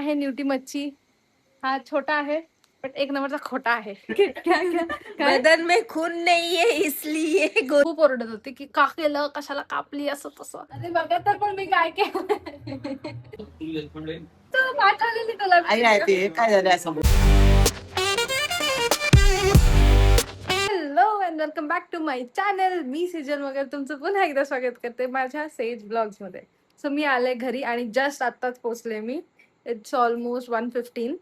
आहे न्यूटी मच्छी. हा छोटा आहे पण एक नंबरचा खोटा आहे. काय बदन में खून नहीं है इसलिए खूप ओरडत होती की का केलं, कशाला कापली, असं तसं. अरे बघा तर पण मी काय केलं. तू पाठवलेली तुला काय झालं असं. Hello and welcome back to my channel. मी सिजल वगैरे तुमचं पुन्हा एकदा स्वागत करते माझ्या सेज ब्लॉग्स मध्ये. सो मी आले घरी आणि जस्ट आत्ताच पोहोचले मी. इट्स ऑलमोस्ट 1:15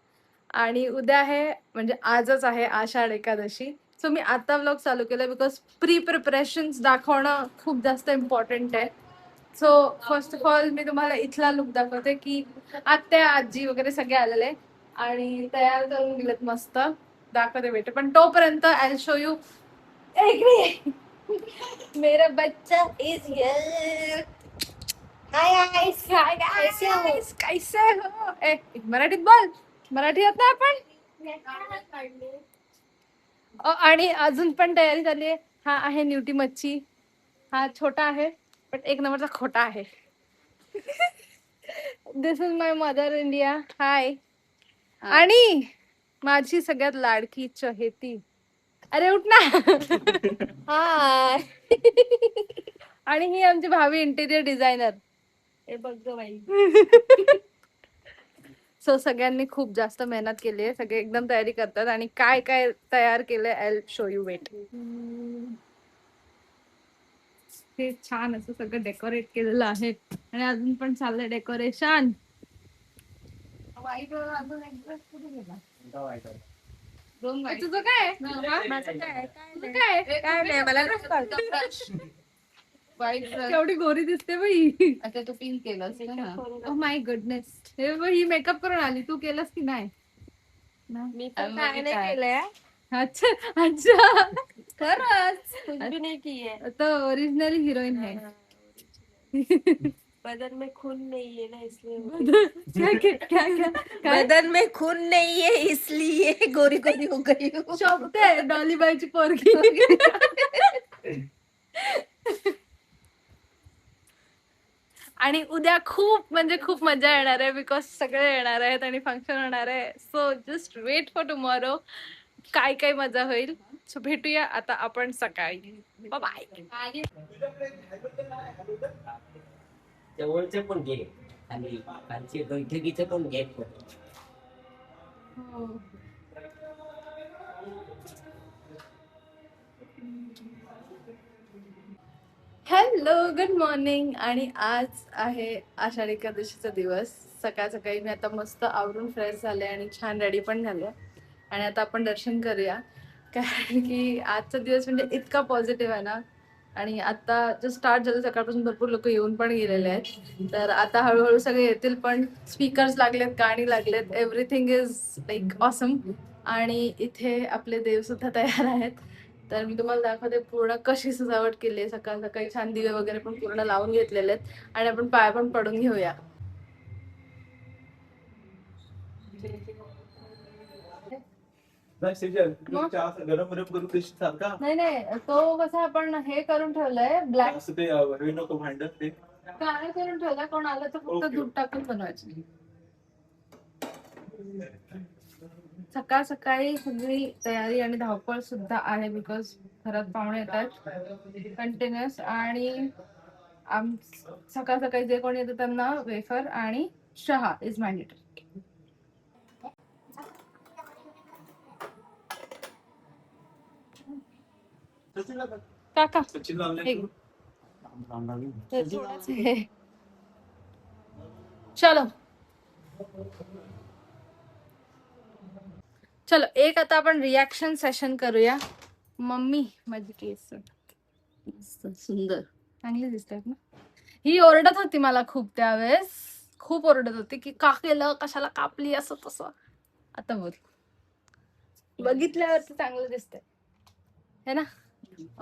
आणि उद्या आहे म्हणजे आजच आहे आषाढ एकादशी. सो मी आता व्लॉग चालू केलं बिकॉज प्री प्रिपरेशन्स दाखवणं खूप जास्त इम्पॉर्टंट आहे. सो फर्स्ट ऑफ ऑल मी तुम्हाला इथला लुक दाखवते की आत्या आजी वगैरे सगळे आलेले आणि तयार करून गेलेत मस्त. दाखवते बेटे पण तोपर्यंत आय शो यू. मेरा बच्चा is here. Hi guys. Hi guys. कैसे हो? ए मराठीत बोल. मराठी येत नाही आपण. आणि अजून पण तयारी झाली आहे. हा आहे न्यूटी मच्छी. हा छोटा आहे पण एक नंबरचा खोटा आहे. दिस इज माय मदर इंडिया. हाय. आणि माझी सगळ्यात लाडकी चहेती. अरे उठ ना. हाय. आणि ही आमची भावी इंटिरियर डिझायनर. हे बघ बाई. सो सगळ्यांनी खूप जास्त मेहनत केली आहे. सगळे एकदम तयारी करतात आणि काय काय तयार केलंय आय शो यू वेट. हे छान असं सगळं डेकोरेट केलेलं आहे आणि अजून पण चाललंय डेकोरेशन. तुझं काय? माझं काय तुझं काय? काय नाही मला केवढी गोरी दिसते बाई. आता तू पिन केलंस ना. Oh my goodness. हे बघ, ही मेकअप करून आली. तू केलंस की नाही? मी पण काय नाही केलंय. अच्छा अच्छा. खरंच कुछ भी नहीं किए. तो ओरिजिनल हिरोइन है. बदन में खून नहीं है ना इसलिए. क्या क्या क्या क्या काय? बदन में खून नहीं है इसलिए गोरी गोरी हो गई हूँ. शोभते डॉलीबाईची पोरगी. आणि उद्या खूप म्हणजे खूप मजा येणार आहे बिकॉज सगळे येणार आहेत आणि फंक्शन होणार आहे. So just wait for tomorrow. काय काय मजा होईल. सो भेटूया आता आपण सकाळी. बाय. जवळचे पण घे आणि खालचे बैठकीचे पण घे. Hello good morning. आणि आज आहे आषाढ एकादशीचा दिवस. सकाळ सकाळी मी आता मस्त आवरून फ्रेश झाले आणि छान रेडी पण झाले आणि आता आपण दर्शन करूया. कारण की आजचा दिवस म्हणजे इतका पॉझिटिव्ह आहे ना. आणि आता जो स्टार्ट झालं सकाळपासून भरपूर लोक येऊन पण गेलेले आहेत. तर आता हळूहळू सगळे येतील पण. स्पीकर्स लागलेत, गाणी लागलेत, एव्हरीथिंग इज लाईक ऑसम. आणि इथे आपले देव सुद्धा तयार आहेत. तर मी तुम्हाला दाखवते पूर्ण कशी सजावट केली आहे. सकाळ सकाळी छान दिवे वगैरे पण पूर्ण लावून घेतलेले आहेत आणि आपण पाय पण पडून घेऊया. गरम गरम करून देशील का? नाही नाही, तो कसा आपण हे करून ठेवलंय ब्लॅक. असं ते हे नको भांडण ते. काळं करून ठेवलंय. कोण आलं तर फक्त Okay. दूध टाकून बनवायचं. सकाळ सकाळी सगळी तयारी आणि धावपळ सुद्धा आहे बिकॉज घरात पाहुणे येतात कंटिन्युअस. आणि सकाळ सकाळी जे कोणी येतं त्यांना वेफर आणि चहा इज मॅन्डेटरी. काका सचिन लावले. एक थोडंच आहे. चलो चलो एक आता आपण रिॲक्शन सेशन करूया. मम्मी माझी केस सुंदर चांगली दिसतात ना. ही ओरडत होती मला खूप त्यावेळेस. खूप ओरडत होती की का केलं, कशाला कापली, असं तसं. आता बोल. बघितल्यावर चांगलं दिसतंय है ना.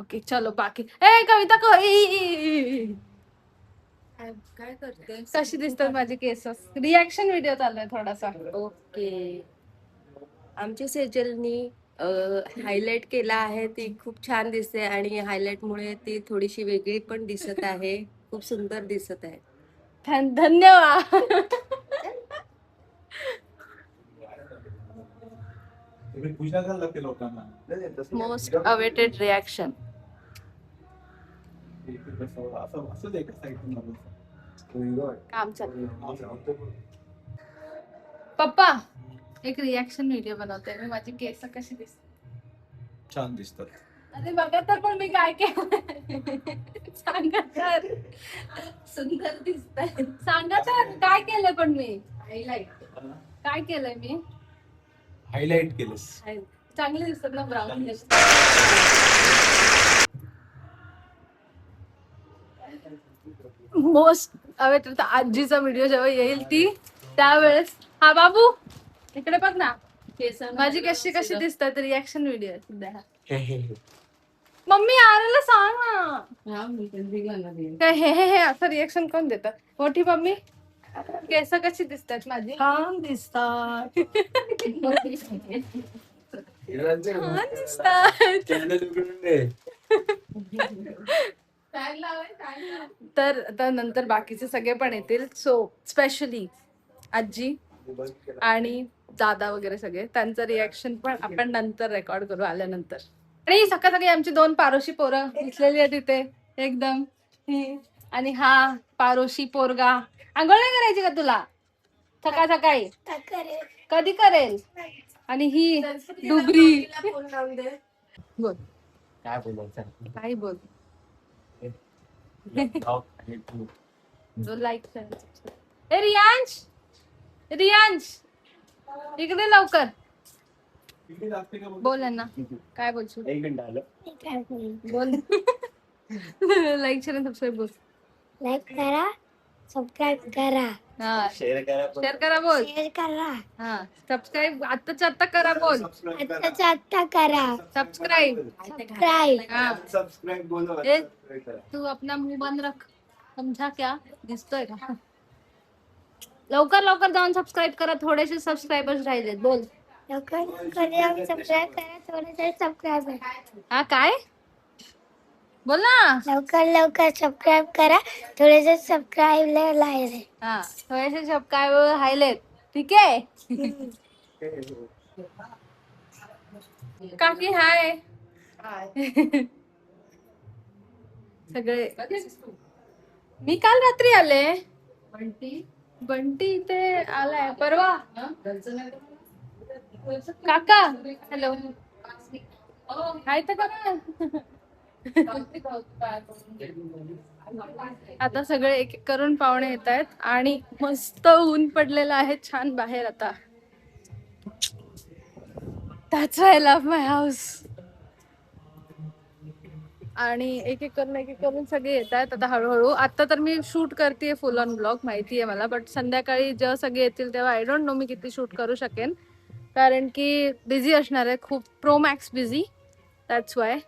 ओके चलो बाकी. ए कविता को काय करते. कशी दिसतात माझे केस. रिॲक्शन व्हिडिओ चाललाय थोडासा. ओके. आमच्या सेजलनी हायलाइट केला आहे. ती खूप छान दिसते आणि हायलाइट मुळे ती थोडीशी वेगळी पण दिसत आहे. खूप सुंदर दिसत आहे. धन्यवाद. तुम्ही पूजा करायला लागते लोकांना. Most awaited reaction. असंच एका साईडून काम चालू. पप्पा एक रिॲक्शन व्हिडिओ बनवते मी. माझी केस कशी दिसते? छान दिसतात. अरे बघा तर पण मी काय केलं सांगा तर. सुंदर दिसतंय. सांगा तर काय केलं पण मी. काय केलंय मी? हायलाइट केलंस. चांगले दिसतात ना ब्राऊन. मोस्ट अवेटेड आजीचा व्हिडिओ जेव्हा येईल ती त्यावेळेस. हा बाबू इकडे बघ ना. माझी कशी कशी दिसतात रिॲक्शन व्हिडिओ सध्या. मम्मी आरेला सांग ना. काय हे असं रिॲक्शन कोण देतात? मोठी मम्मी केस कशी दिसतात माझी? छान दिसतात. छान दिसतात. तर आता नंतर बाकीचे सगळे पण येतील. सो स्पेशली आजी आणि दादा वगैरे सगळे त्यांचं रिॲक्शन पण आपण नंतर रेकॉर्ड करू आल्यानंतर. आणि सकाळ सकाळी आमची 2 पारोशी पोरं दिसलेली आहेत तिथे एकदम. ही आणि हा पारोशी पोरगा. आंघोळ नाही करायची का तुला सकाळ सकाळी? कधी करेल? आणि ही डुबरी. बोल काय बोलायचं? काही बोल. लाईक ए रियांश रियांश इकडे लवकर बोल ना. काय बोलशील? एक मिनिट आलं. बोल. लाईक शेअर सबस्क्राईब बोल. लाईक करा, सबस्क्राईब करा, हा शेअर करा पण. शेअर करा बोल. शेअर करा, हा सबस्क्राईब आत्ताच्या आत्ता करा बोल. आत्ताच्या आत्ता करा, सबस्क्राईब. सबस्क्राईब. हाँ सबस्क्राईब बोलो. ए, तू अपना मुंह बंद रख. समझा क्या? दिसतोय का? लवकर लवकर जाऊन सबस्क्राईब करा. थोडेसे सबस्क्रायबर्स राहिलेत. बोल. लवकर लवकर सबस्क्राईब करा, थोडंसं सबस्क्राईब करा. हा काय बोल ना. लवकर सबस्क्राईब करा, थोडेसे सबस्क्राईब लायले. हा थोडेसे सबस्क्रायबर राहिलेत. ठीक आहे. काकी हाय. सगळे मी काल रात्री आले. बंटी इथे आलाय परवा. काका हॅलो हाय तर करा. आता सगळे एक एक करून पाहुणे येत आहेत आणि मस्त ऊन पडलेलं आहे छान बाहेर आता. That's why I love my house. आणि एक एक करून सगळे येत आहेत आता हळूहळू. आता तर मी शूट करते फुल ऑन ब्लॉग माहिती आहे मला. बट संध्याकाळी जेव्हा सगळे येतील तेव्हा आय डोंट नो मी किती शूट करू शकेन. कारण की बिझी असणार आहे खूप. Pro max busy. That's why.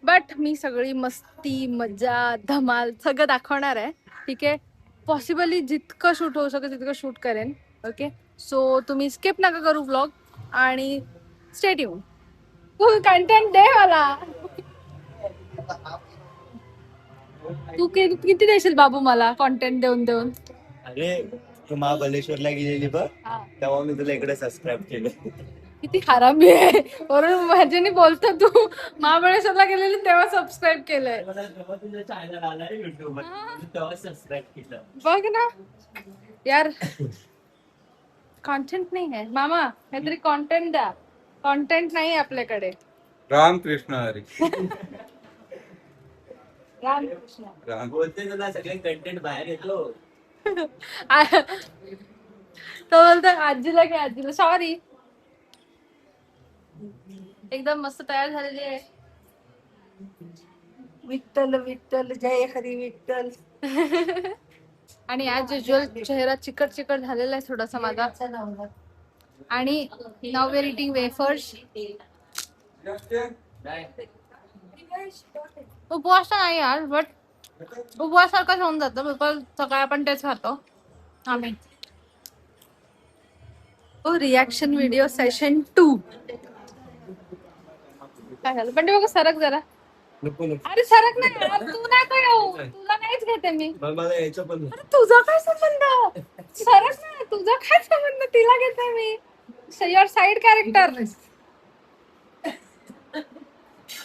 But मी सगळी मस्ती मजा धमाल सगळं दाखवणार आहे. ठीक आहे. पॉसिबली जितकं शूट होऊ शकेल तितकं शूट करेन. ओके सो तुम्ही स्किप नका करू ब्लॉग आणि स्टे ट्यून. तू कंटेंट दे मला. तू किती देशील बाबू मला कॉन्टेंट देऊन देऊन? अरे तू महाबळेश्वरला गेलेली बघ तेव्हा मी तुला इकडे सबस्क्राईब केलं. किती हरामी आहे. बरोबर माझ्याने बोलतो तू. महाबळेश्वरला गेलेली तेव्हा सबस्क्राईब केलंय. तेव्हा तुझं चॅनल आलाय युट्यूब तेव्हा सबस्क्राईब केलं. बघ ना यार कॉन्टेंट नाही आहे मामा. काहीतरी कॉन्टेंट द्या. कॉन्टेंट नाही आपल्याकडे. रामकृष्ण हरी. रामकृष्ण बोलते तुला सगळे कंटेंट बाहेर येतो. तो बोलतो आजीला घे आजीला. सॉरी. एकदम मस्त तयार झालेली आहे. विठ्ठल विठ्ठल जय हरी विठ्ठल. आणि ऍज युजल चेहरा चिकट चिकट झालेला आहे थोडासा माझा. आणि नाव वेर इटिंग वेफर्स. उपवास नाही यार बट उपवासारखंच होऊन जातं. बिकॉज सकाळी आपण तेच खातो आम्ही. Reaction video session 2. काय झालं पण बघा सरक जरा. नको नको. अरे सरक नाही यार. तू नाही का येऊ. तुला नाहीच घेते मी. मला यायचं पण अरे तुझा काय संबंध? सरक ना. तुझा काय संबंध? तिला घेते मी. Your side character.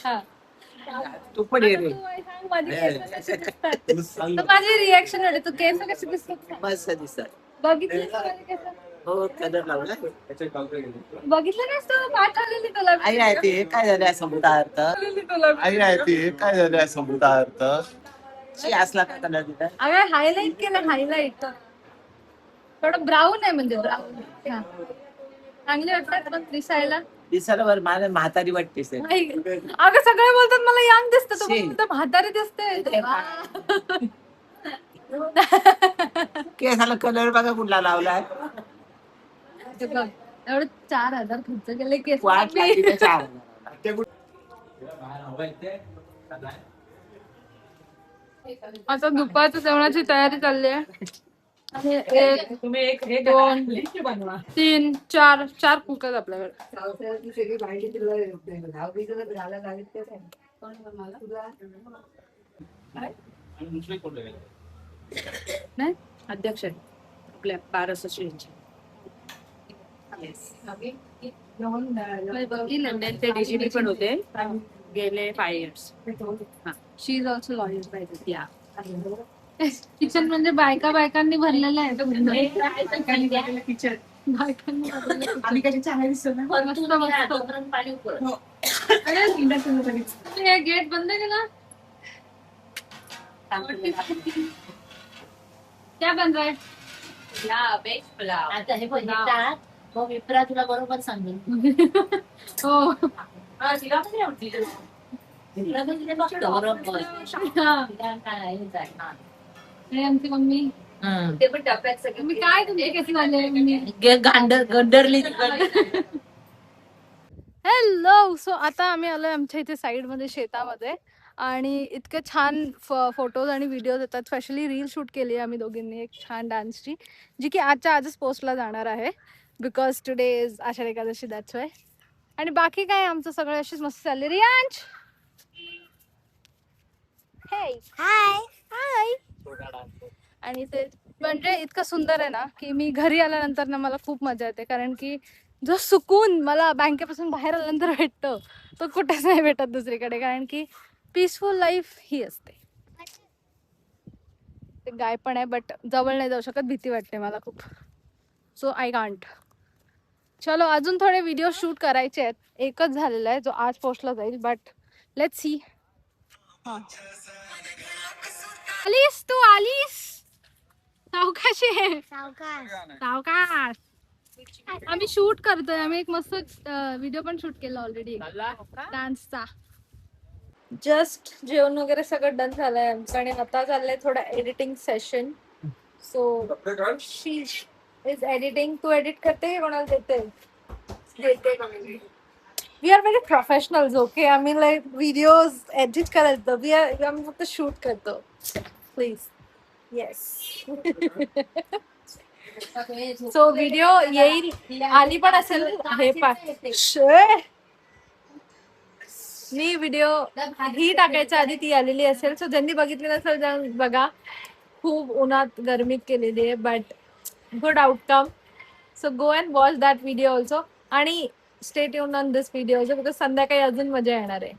हा. तू पण ये आता रे. तू सांग माझी केस कशी दिसतात. तर माझी रिॲक्शन होती, तू केस कशी दिसतात? मस्त दिसत. बघितलं का माझे केस? हो कलर लावला. बघितलं नाहीस तू? पाठवलेली तुला आई आहे ते काय झालं समुद्रार्थ. पाठवलेली तुला. आई आहे ती काय झालं समुद्रार्थ शी असला का कलर दिला. अगं हायलाइट केलं, हायलाइट थोडं ब्राऊन आहे, म्हणजे ब्राऊन. चांगले वाटतात पण दिसायला. दिसायला बरं मला म्हातारी वाटतेस रे. नाही. अगं सगळे बोलतात मला यंग दिसतं, तू शी. बोलतो म्हातारी दिसते. केसाला कलर बघा कुठला लावलाय. ते बघ, एवढं 4,000 खर्च केले केस. वाट लागली तर चार. आता दुपारच्या जेवणाची तयारी चालली आहे. आणि 1, 2, 3, 4 कुक आहेत आपल्याकडे. नाही अध्यक्ष आहे आपल्या बार असोसिएशनचे. लंडन ते डीजीपी पण होते गेले 5 years. She is also lawyer. या किचन म्हणजे बायकांनी भरलेलं आहे. बायकांनी भरलेलं हे गेट बंद केला. क्या बन रहा है? आता हे पण टाक, मग विप्रा तुला बरोबर सांगेल. हो. तिला पण आवडती. तिला पण तिथे बघतो बरोबर. हा. तिला काय हे जाय. हे आमची मम्मी. ते पण टप्प्यात सगळे मी काय तुमचे कसे झाले मम्मी? गंडरली. हॅलो. सो आता आम्ही आलोय आमच्या इथे साईड मध्ये शेतामध्ये आणि इतके छान फोटोज आणि व्हिडिओज येतात. स्पेशली रील शूट केली आहे आम्ही दोघींनी एक छान डान्सची, जी की आजच पोस्टला जाणार आहे. Because today is Ashadh Ekadashi, that's why. आणि बाकी काय आमचं सगळं अशीच मस्त चालली. रियांश हे हाय. हाय. आणि ते म्हणजे इतकं सुंदर आहे ना की मी घरी आल्यानंतर ना मला खूप मजा येते, कारण की जो सुकून मला बँकेपासून बाहेर आल्यानंतर भेटतो तो कुठेच नाही भेटत दुसरीकडे, कारण की पीसफुल लाईफ ही असते. ते गाय पण आहे बट जवळ नाही जाऊ शकत, भीती वाटते मला खूप. So I can't. चलो अजून थोडे व्हिडिओ शूट करायचे आहेत. एकच झालेला आहे जो आज पोस्टला जाईल, बट लेट्स सी. आलीस तू आलीस. सावकाशी आहे. सावकाश. आम्ही शूट करतोय. आम्ही एक मस्त व्हिडिओ पण शूट केला ऑलरेडी डान्सचा. जस्ट जेवण वगैरे सगळं डन झालंय आमचं आणि आता चाललंय थोडं editing session. So she is editing. तू एडिट करते की कोणाला देते? We are very professionals. Okay, आम्ही लाईक व्हिडिओज एडिट करायचं, आम्ही फक्त शूट करतो. प्लीज. येस. सो व्हिडिओ येईल, आली पण असेल. हे मी व्हिडिओ ही टाकायच्या आधी ती आलेली असेल. सो ज्यांनी बघितली नसेल जाऊन बघा. खूप उन्हात गरमीत केलेली आहे, but good outcome. So go and watch that video also आणि stay tuned on this video also, because संध्याकाळी अजून मजा येणार आहे.